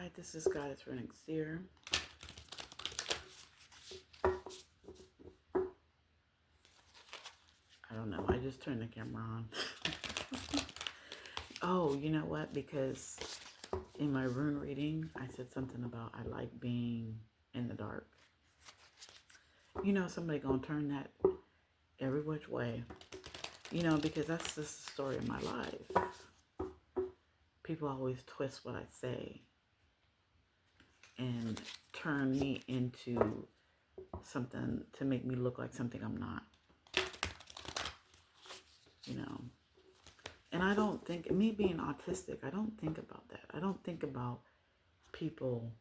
Hi, this is Goddess Running Seer. I don't know. I just turned the camera on. Oh, you know what? Because in my rune reading, I said something about I like being in the dark. You know, somebody gonna turn that every which way. You know, because that's just the story of my life. People always twist what I say and turn me into something to make me look like something I'm not. You know. And I don't think, me being autistic, I don't think about that. I don't think about people.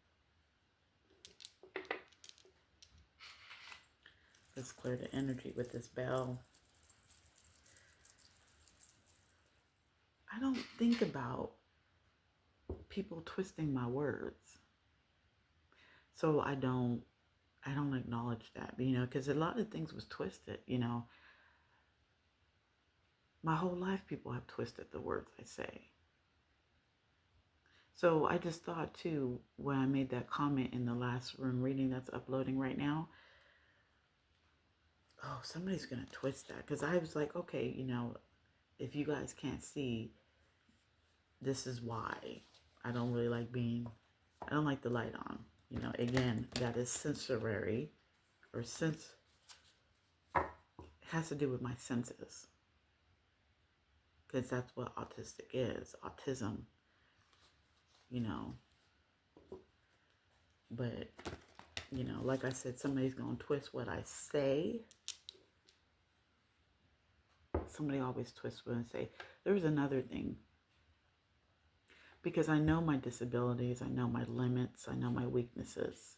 Let's clear the energy with this bell. I don't think about people twisting my words. So I don't acknowledge that, you know, because a lot of things was twisted, you know. My whole life people have twisted the words I say. So I just thought too, when I made that comment in the last room reading that's uploading right now, oh, somebody's going to twist that. Because I was like, okay, you know, if you guys can't see, this is why I don't really like I don't like the light on. You know, again, that is sensory, or has to do with my senses. Because that's what autistic is, autism, you know. But, you know, like I said, somebody's going to twist what I say. Somebody always twists what I say. There's another thing. Because I know my disabilities, I know my limits, I know my weaknesses.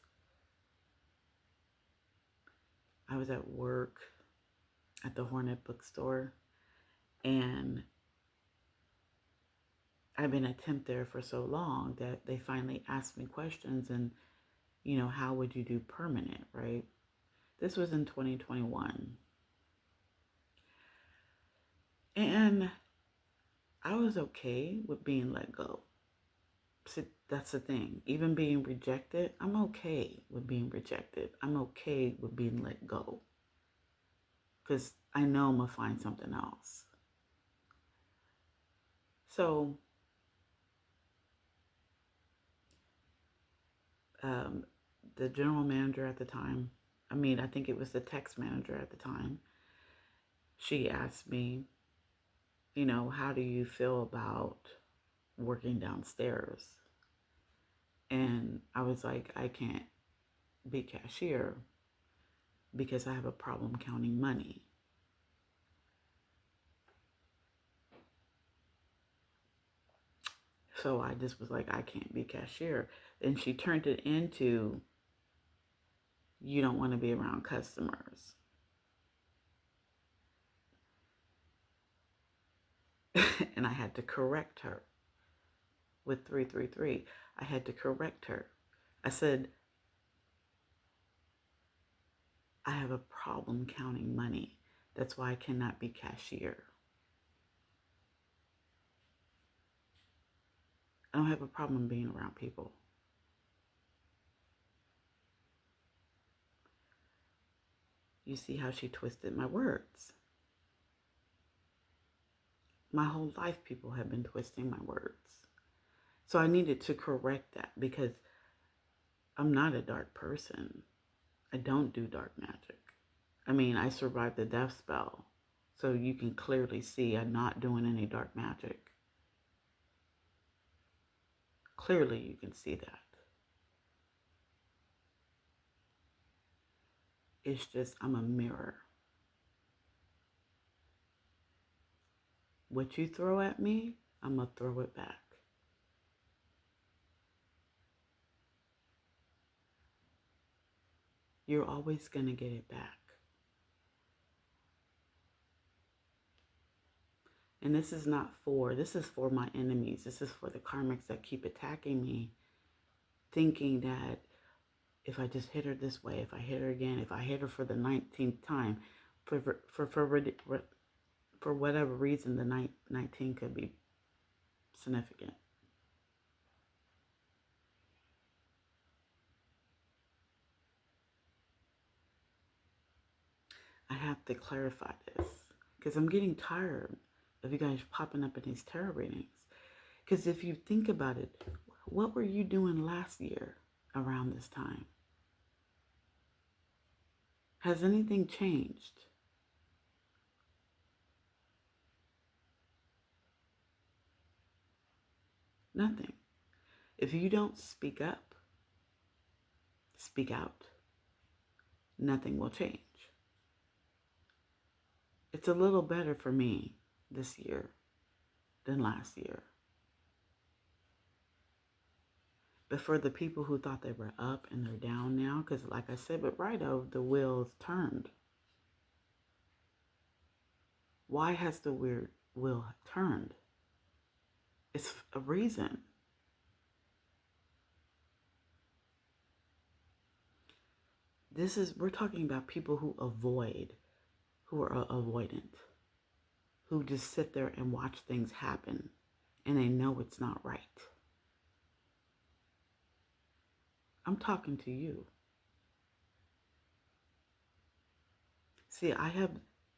I was at work at the Hornet bookstore, and I've been a temp there for so long that they finally asked me questions and, you know, how would you do permanent, right? This was in 2021. And I was okay with being let go. So that's the thing. Even being rejected, I'm okay with being rejected. I'm okay with being let go. Because I know I'm going to find something else. So, the general manager at the time, I think it was the text manager at the time, she asked me, you know, how do you feel about working downstairs? And I was like, I can't be cashier because I have a problem counting money. So I just was like, I can't be cashier. And she turned it into, you don't want to be around customers. And I had to correct her with 333. I had to correct her. I said, I have a problem counting money. That's why I cannot be cashier. I don't have a problem being around people. You see how she twisted my words. My whole life people have been twisting my words. So I needed to correct that because I'm not a dark person. I don't do dark magic. I survived the death spell. So you can clearly see I'm not doing any dark magic. Clearly you can see that. It's just I'm a mirror. What you throw at me, I'm going to throw it back. You're always going to get it back. And this is for my enemies. This is for the karmics that keep attacking me, thinking that if I just hit her this way, if I hit her again, if I hit her for the 19th time, for whatever reason, the 19 could be significant. I have to clarify this because I'm getting tired of you guys popping up in these tarot readings. Because if you think about it, what were you doing last year around this time? Has anything changed? Nothing. If you don't speak up, speak out, nothing will change. It's a little better for me this year than last year. But for the people who thought they were up and they're down now, because like I said, with Rido, the wheels turned. Why has the wheel turned? It's a reason. We're talking about people who are avoidant, who just sit there and watch things happen and they know it's not right. I'm talking to you. See, I have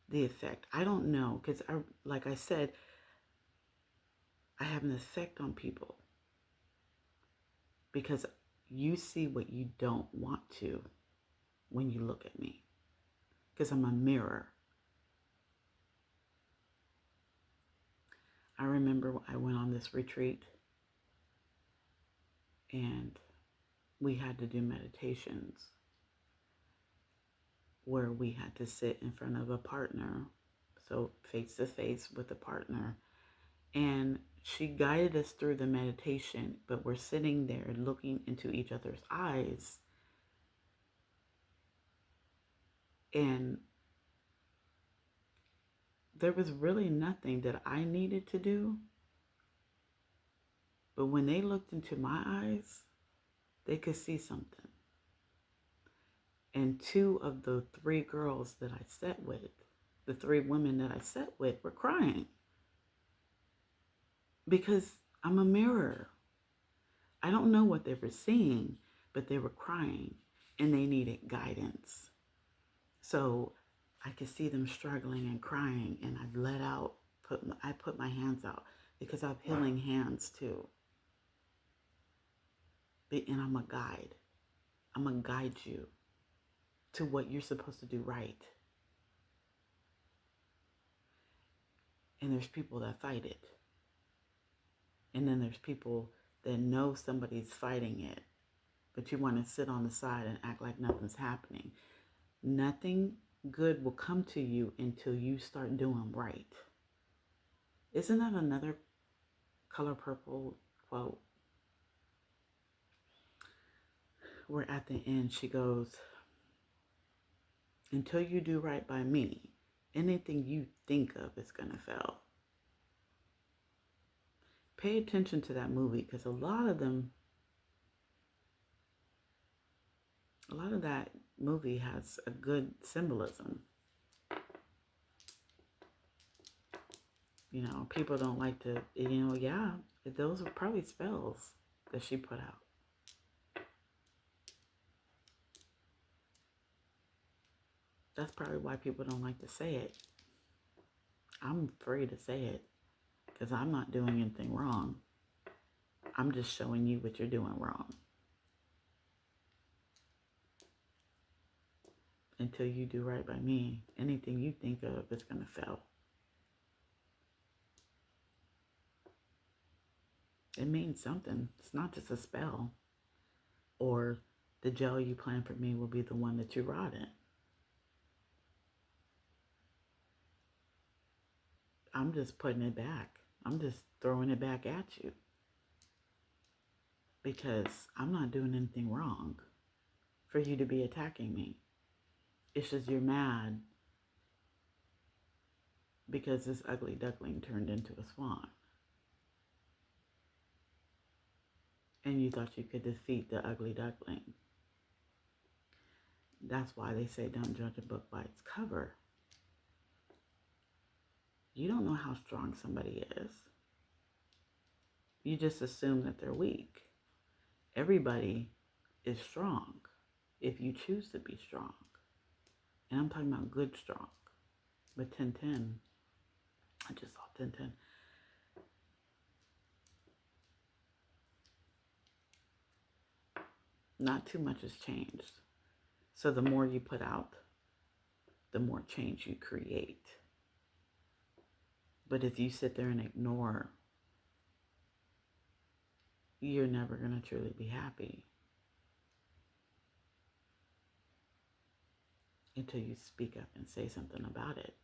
the effect. I don't know, because like I said, I have an effect on people because you see what you don't want to when you look at me, because I'm a mirror. I remember I went on this retreat and we had to do meditations where we had to sit in front of a partner, so face to face with a partner, and she guided us through the meditation, but we're sitting there looking into each other's eyes, and there was really nothing that I needed to do, but when they looked into my eyes, they could see something. And two of the three girls that I sat with, the three women that I sat with, were crying because I'm a mirror. I don't know what they were seeing, but they were crying and they needed guidance. So I could see them struggling and crying, and I put my hands out because I have healing hands too. And I'm a guide. I'm going to guide you to what you're supposed to do right. And there's people that fight it. And then there's people that know somebody's fighting it, but you want to sit on the side and act like nothing's happening. Nothing good will come to you until you start doing right. Isn't that another Color Purple quote? Where at the end she goes, until you do right by me, anything you think of is going to fail. Pay attention to that movie, because a lot of that movie has a good symbolism. You know, people don't like to, yeah, those are probably spells that she put out. That's probably why people don't like to say it. I'm free to say it because I'm not doing anything wrong. I'm just showing you what you're doing wrong. Until you do right by me, anything you think of is going to fail. It means something. It's not just a spell. Or the gel you plan for me will be the one that you rot in. I'm just putting it back. I'm just throwing it back at you. Because I'm not doing anything wrong for you to be attacking me. It's just you're mad because this ugly duckling turned into a swan. And you thought you could defeat the ugly duckling. That's why they say don't judge a book by its cover. You don't know how strong somebody is. You just assume that they're weak. Everybody is strong if you choose to be strong. And I'm talking about good strong. But 1010, I just saw 1010. Not too much has changed. So the more you put out, the more change you create. But if you sit there and ignore, you're never going to truly be happy until you speak up and say something about it.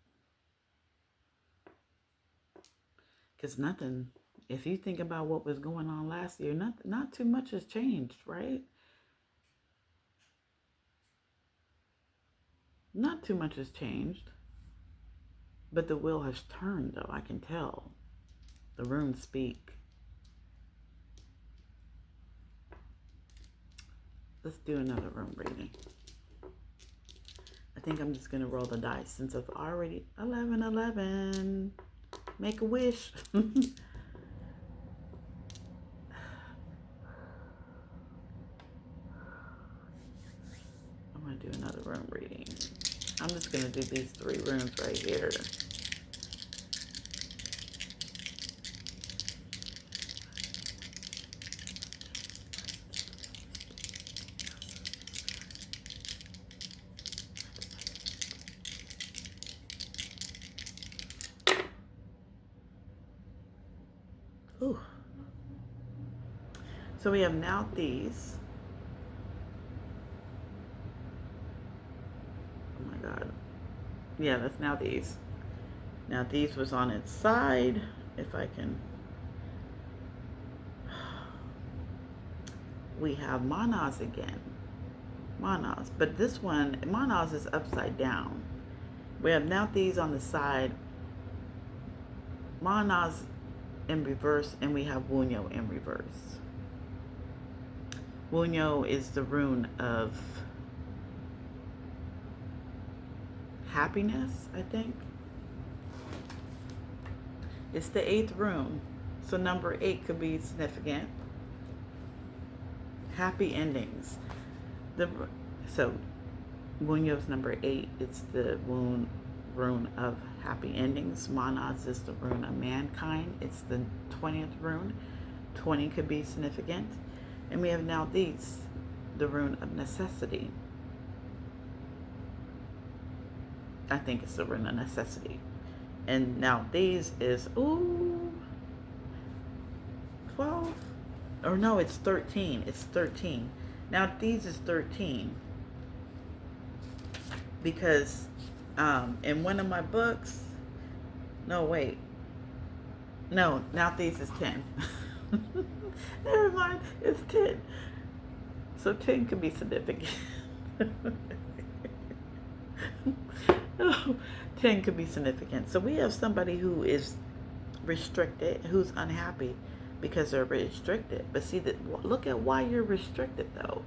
Because nothing, if you think about what was going on last year, not too much has changed, right? Not too much has changed. But the wheel has turned, though, I can tell. The runes speak. Let's do another rune reading. I think I'm just going to roll the dice since I've already... 11. Make a wish. I'm going to do another rune reading. I'm just going to do these 3 runes right here. Ooh. So we have now these. Oh my God. Yeah, that's now these. Now these was on its side. If I can. We have Manas again. Manas. But this one, Manas is upside down. We have now these on the side. Manas in reverse, and we have Wunyo in reverse. Wunyo is the rune of happiness, I think. It's the 8th rune, so number 8 could be significant. Happy endings. So Wunyo's number 8. It's the rune of happy endings. Manas is the rune of mankind. It's the 20th rune. 20 could be significant. And we have now these, the rune of necessity. I think it's the rune of necessity. And now these is, 12? Or no, it's 13. It's 13. Now these is 13. Because in one of my books, no, now these is 10. Never mind, it's 10. So 10 could be significant. 10 could be significant. So we have somebody who is restricted, who's unhappy because they're restricted. But see, look at why you're restricted, though.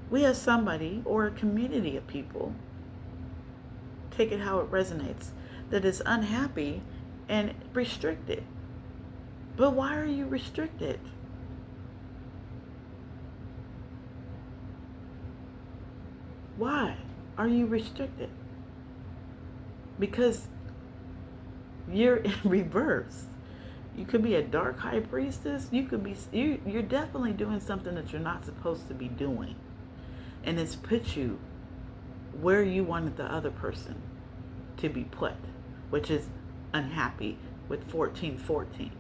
We have somebody or a community of people, take it how it resonates, that is unhappy and restricted. But why are you restricted? Why are you restricted? Because you're in reverse. You could be a dark high priestess. You could be. You're definitely doing something that you're not supposed to be doing, and it's put you where you wanted the other person to be put, which is unhappy with 1414.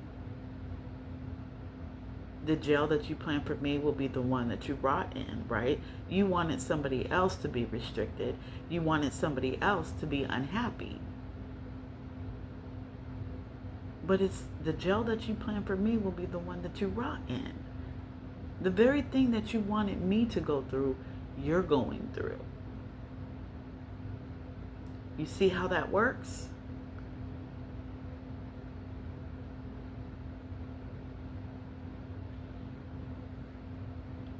The jail that you planned for me will be the one that you brought in, right? You wanted somebody else to be restricted. You wanted somebody else to be unhappy. But it's the jail that you planned for me will be the one that you brought in. The very thing that you wanted me to go through, you're going through. You see how that works?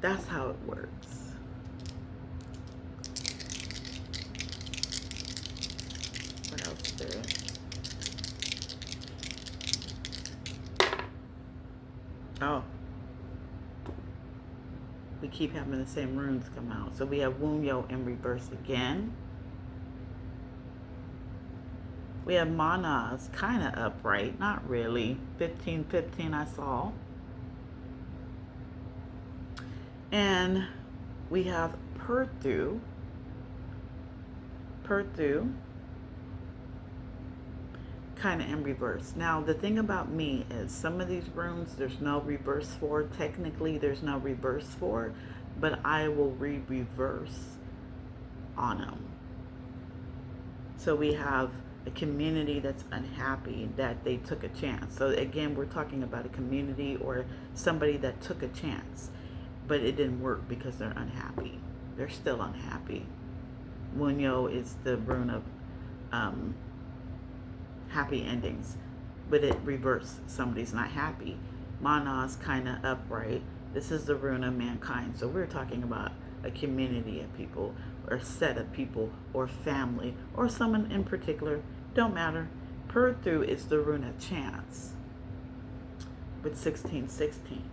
That's how it works. What else, Spirit? Oh. We keep having the same runes come out. So we have Wunyo in reverse again. We have Manas kind of upright, not really. 15-15 I saw. And we have Perthu kind of in reverse. Now, the thing about me is some of these runes, there's no reverse for. Technically, there's no reverse for, but I will read reverse on them. So we have a community that's unhappy that they took a chance. So again, we're talking about a community or somebody that took a chance, but it didn't work because they're unhappy. They're still unhappy. Wunyo is the rune of happy endings, but it reversed. Somebody's not happy. Mana's kind of upright. This is the rune of mankind. So we're talking about a community of people or a set of people or family or someone in particular. Don't matter. Perthu is the rune of chance. With 1616,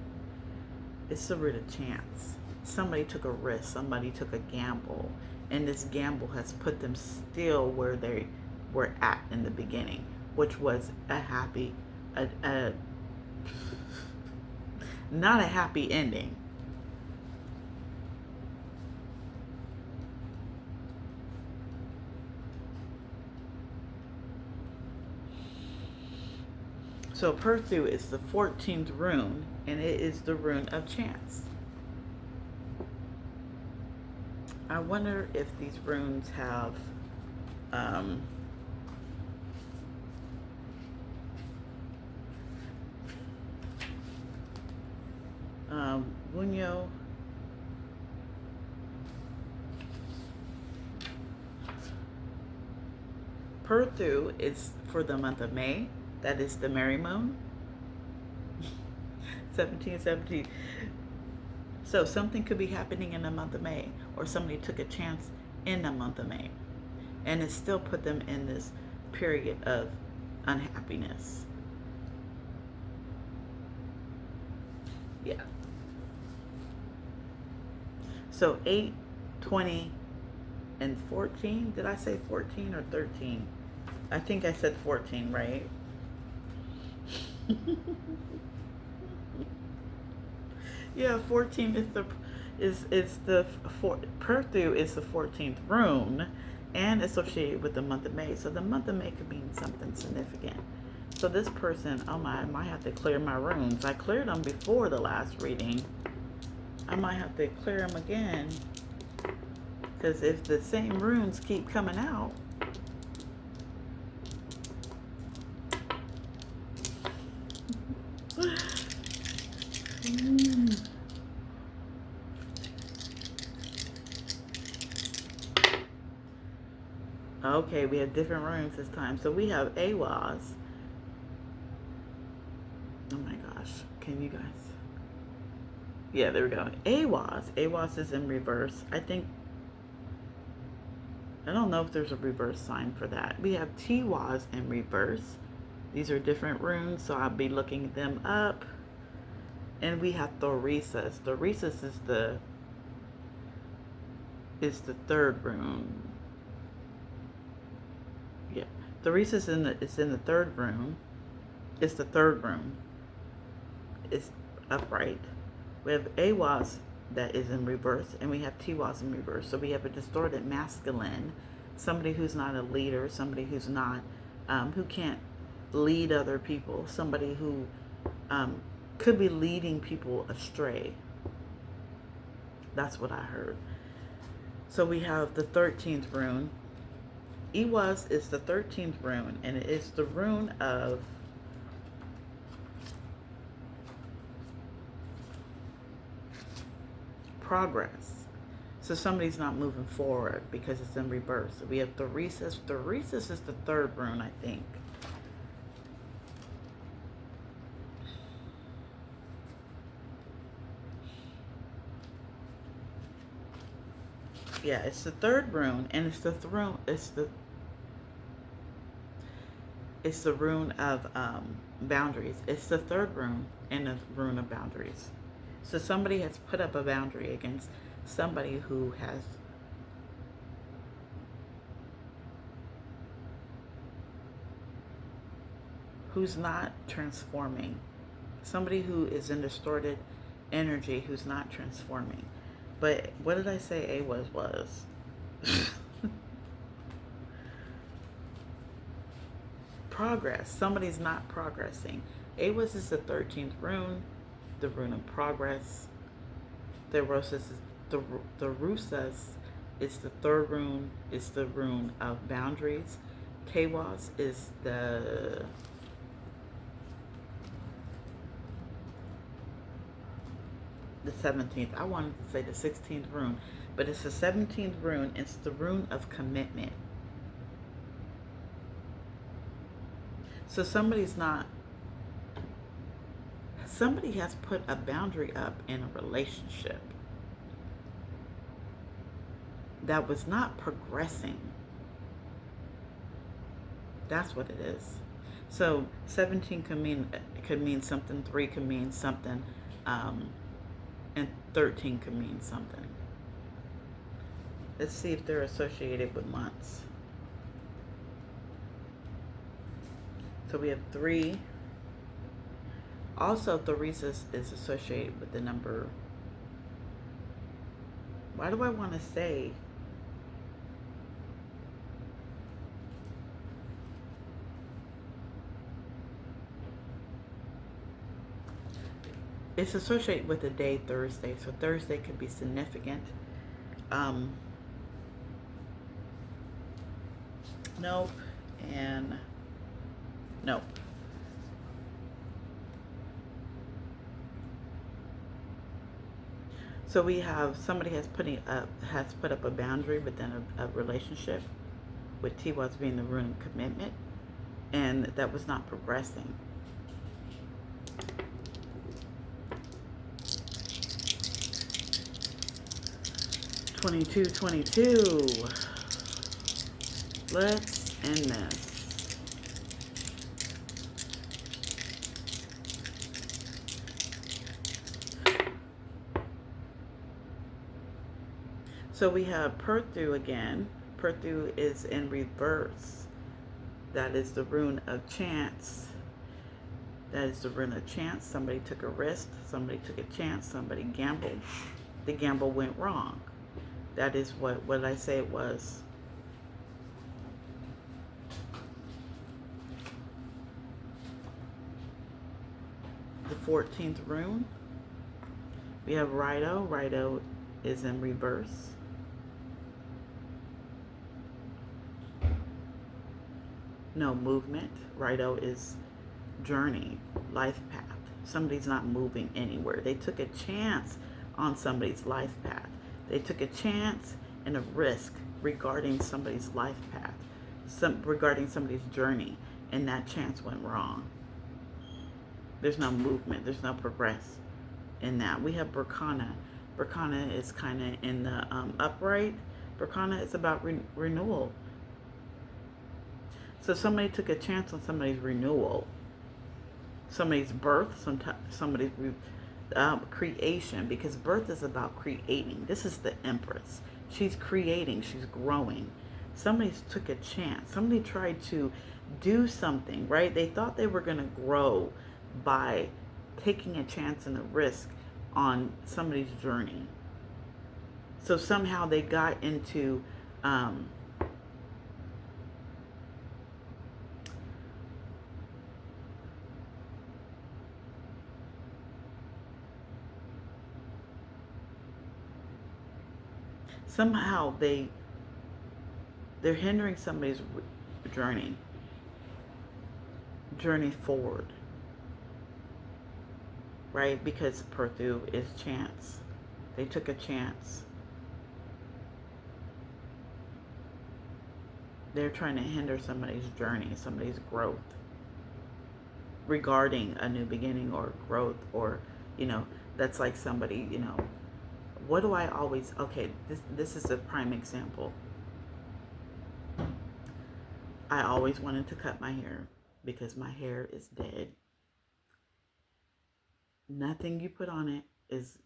it's the rune of chance. Somebody took a risk. Somebody took a gamble. And this gamble has put them still where they were at in the beginning, which was a happy, not a happy ending. So Perthu is the 14th rune, and it is the rune of chance. I wonder if these runes have Wunyo. Perthu is for the month of May. That is the Merry Moon. 1717. So something could be happening in the month of May, or somebody took a chance in the month of May, and it still put them in this period of unhappiness. Yeah. So 8, 20, and 14. Did I say 14 or 13? I think I said 14, right? Yeah, 14 is the Perthu is the 14th rune and associated with the month of May. So the month of May could mean something significant. So this person, oh my, I might have to clear my runes. I cleared them before the last reading. I might have to clear them again, because if the same runes keep coming out, okay, we have different runes this time. So we have Awaz. Oh my gosh, can you guys? Yeah, there we go. Awaz is in reverse. I don't know if there's a reverse sign for that. We have Tiwaz in reverse. These are different runes, so I'll be looking them up. And we have Thorisas. Thorisas is the third rune. Yeah, Thorisas is in the third rune. It's the third rune. It's upright. We have Awaz that is in reverse, and we have Tiwaz in reverse. So we have a distorted masculine, somebody who's not a leader, somebody who's not, who can't lead other people, somebody who could be leading people astray. That's what I heard. So we have the 13th rune. Awaz is the 13th rune, and it is the rune of progress. So somebody's not moving forward because it's in reverse. So we have Thorisas. Thorisas is the third rune, I think. Yeah, it's the third rune, and it's the throne. It's the rune of boundaries. It's the third rune in the rune of boundaries. So somebody has put up a boundary against somebody who's not transforming. Somebody who is in distorted energy who's not transforming. But what did I say A was? Progress. Somebody's not progressing. A is the 13th rune, the rune of progress. The Rusas is the third rune, is the rune of boundaries. Tewas is the 17th. I wanted to say the 16th rune, but it's the 17th rune. It's the rune of commitment. So somebody has put a boundary up in a relationship that was not progressing. That's what it is. So 17 could mean something, 3 could mean something, and 13 could mean something. Let's see if they're associated with months. So we have 3. Also, Theresis is associated with the number. Why do I want to say? It's associated with the day Thursday. So Thursday could be significant. Nope. And nope. So we have somebody has put up a boundary within a relationship, with Tiwas being the rune of commitment, and that was not progressing. $22. Let's end this. So we have Perthu again. Perthu is in reverse. That is the rune of chance. That is the rune of chance. Somebody took a risk. Somebody took a chance. Somebody gambled. The gamble went wrong. That is what did I say it was? The 14th rune. We have Rido. Rido is in reverse. No, movement. Rido is journey, life path. Somebody's not moving anywhere. They took a chance on somebody's life path. They took a chance and a risk regarding somebody's life path, regarding somebody's journey, and that chance went wrong. There's no movement. There's no progress in that. We have Berkana. Berkana is kind of in the upright. Berkana is about renewal. So somebody took a chance on somebody's renewal, somebody's birth, somebody's creation, because birth is about creating. This is the Empress. She's creating. She's growing. Somebody took a chance. Somebody tried to do something, right? They thought they were going to grow by taking a chance and a risk on somebody's journey. So somehow they got into somehow they're hindering somebody's journey forward, right? Because Perthu is chance. They took a chance. They're trying to hinder somebody's journey, somebody's growth, regarding a new beginning or growth, or that's like somebody, what do I always, okay, this is a prime example. I always wanted to cut my hair because my hair is dead. Nothing you put on it is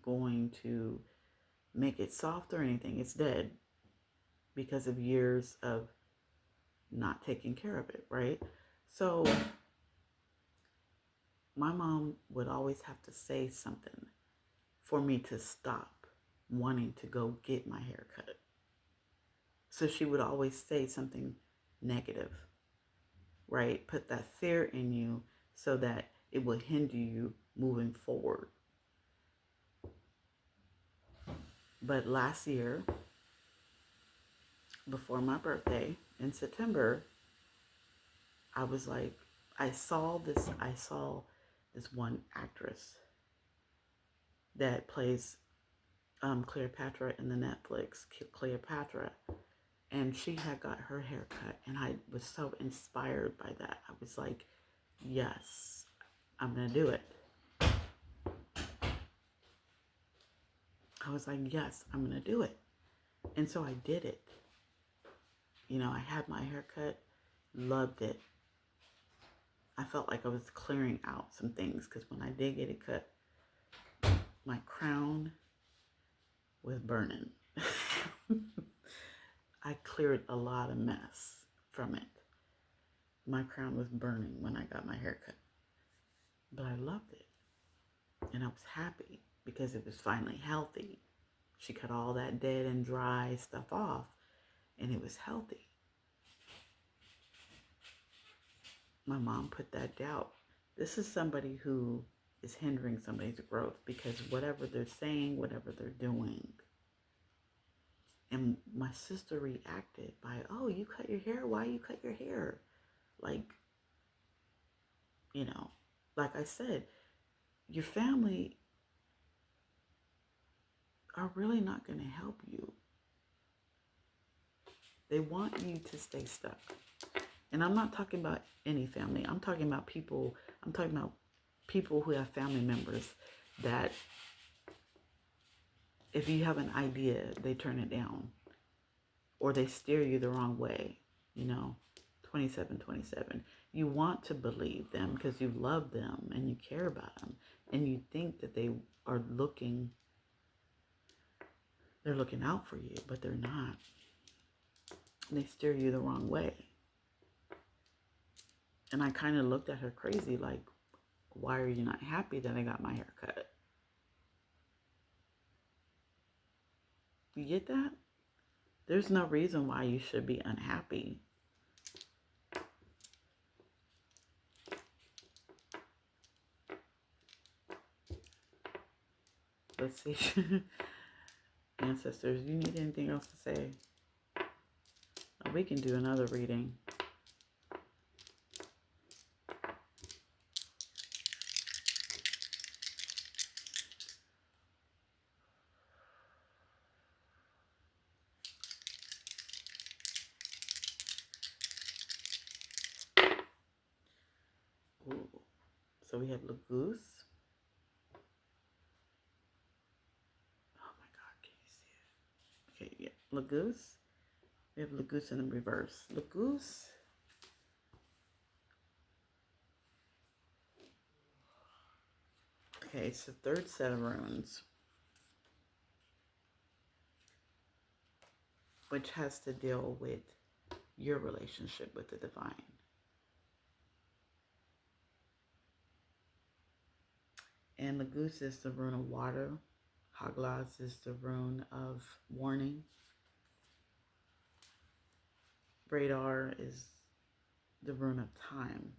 going to make it soft or anything. It's dead because of years of not taking care of it, right? So my mom would always have to say something for me to stop wanting to go get my hair cut. So she would always say something negative, right? Put that fear in you so that it will hinder you moving forward. But last year, before my birthday in September, I was like, I saw this one actress that plays Cleopatra in the Netflix, Cleopatra. And she had got her hair cut, and I was so inspired by that. I was like, yes, I'm going to do it. I was like, yes, I'm going to do it. And so I did it. You know, I had my hair cut, loved it. I felt like I was clearing out some things because when I did get it cut, my crown was burning. I cleared a lot of mess from it. My crown was burning when I got my hair cut. But I loved it. And I was happy because it was finally healthy. She cut all that dead and dry stuff off, and it was healthy. My mom put that doubt. This is somebody who is hindering somebody's growth because whatever they're saying, whatever they're doing. And my sister reacted by, oh, you cut your hair? Why you cut your hair? Like, you know, like I said, your family are really not going to help you. They want you to stay stuck. And I'm not talking about any family. I'm talking about people who have family members that if you have an idea, they turn it down or they steer you the wrong way, 27. You want to believe them because you love them and you care about them and you think that they are they're looking out for you, but they're not. They steer you the wrong way. And I kind of looked at her crazy, like, why are you not happy that I got my hair cut? You get that? There's no reason why you should be unhappy. Let's see. Ancestors, you need anything else to say? We can do another reading. Ooh. So we have Lagoose. Oh my God, can you see it? Okay, yeah. Lagoose. We have Lagoose in the reverse. Lagoose. Okay, it's the third set of runes, which has to deal with your relationship with the divine. And Lagoose is the rune of water. Haglas is the rune of warning. Radar is the rune of time.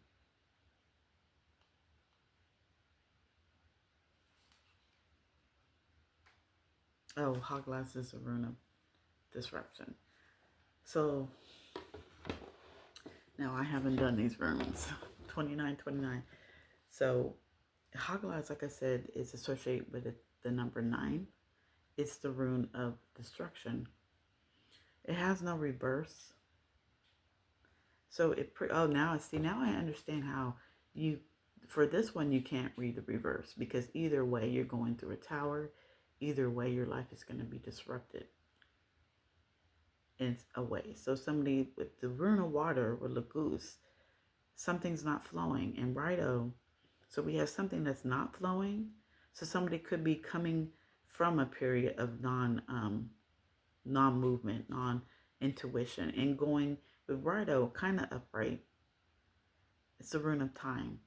Oh, Haglas is the rune of disruption. So now I haven't done these runes. 29. So Haglas, like I said, is associated with the number 9. It's the rune of destruction. It has no reverse. So now I understand how for this one, you can't read the reverse because either way you're going through a tower. Either way, your life is going to be disrupted in a way. So somebody with the rune of water or Lagoose, something's not flowing. And Righto, so we have something that's not flowing, So somebody could be coming from a period of non-movement, non-intuition, and going with Righto kind of upright. It's the rune of time,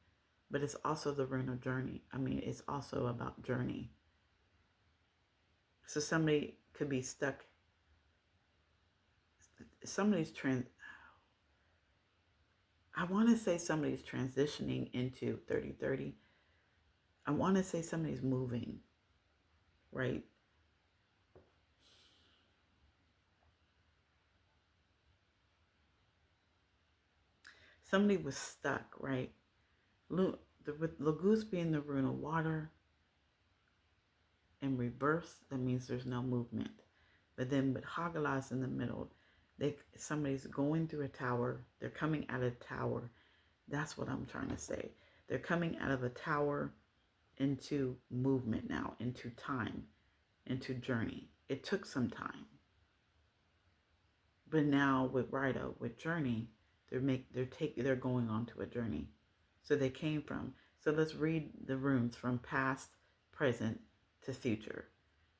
but it's also the rune of journey. I mean, it's also about journey. So somebody could be stuck. I want to say somebody's transitioning into 3030. I want to say somebody's moving, right? Somebody was stuck, right? With Lagoose being the rune of water in reverse, that means there's no movement. But then with Hagalas in the middle, somebody's going through a tower. They're coming out of a tower. That's what I'm trying to say. They're coming out of a tower into movement now, into time, into journey. It took some time. But now with Righto, with journey, they're going on to a journey. So they came from. So let's read the runes from past, present to future.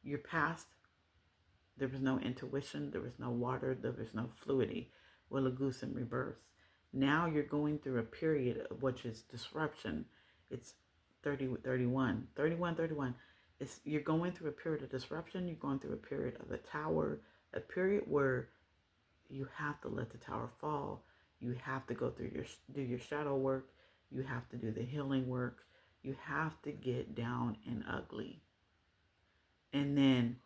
Your past, there was no intuition, there was no water, there was no fluidity. Well, a goose in reverse. Now you're going through a period of which is disruption. It's 31. You're going through a period of disruption. You're going through a period of a tower, a period where you have to let the tower fall. You have to go through do your shadow work. You have to do the healing work. You have to get down and ugly. And then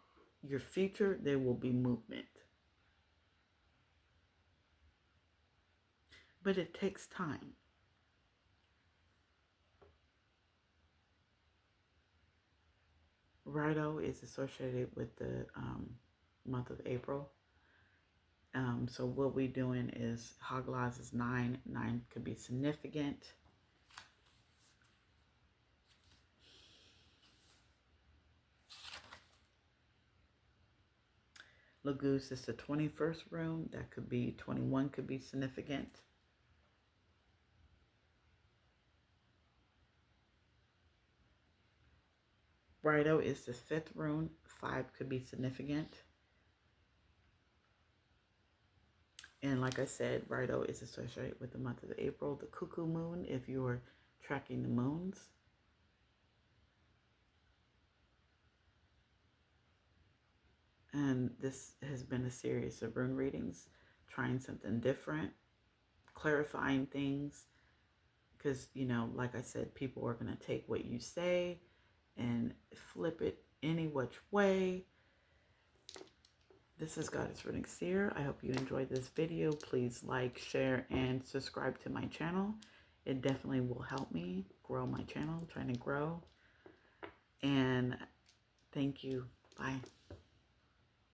your future, there will be movement. But it takes time. Righto is associated with the month of April. So what we're doing is Haglas is 9. 9 could be significant. Lagoose is the 21st rune. That could be 21, could be significant. Righto is the 5th rune. 5 could be significant. And like I said, Righto is associated with the month of April, the cuckoo moon, if you're tracking the moons. And this has been a series of rune readings, trying something different, clarifying things. Because, like I said, people are going to take what you say and flip it any which way. This is Goddess Runic Seer. I hope you enjoyed this video. Please like, share, and subscribe to my channel. It definitely will help me grow my channel. I'm trying to grow. And thank you. Bye.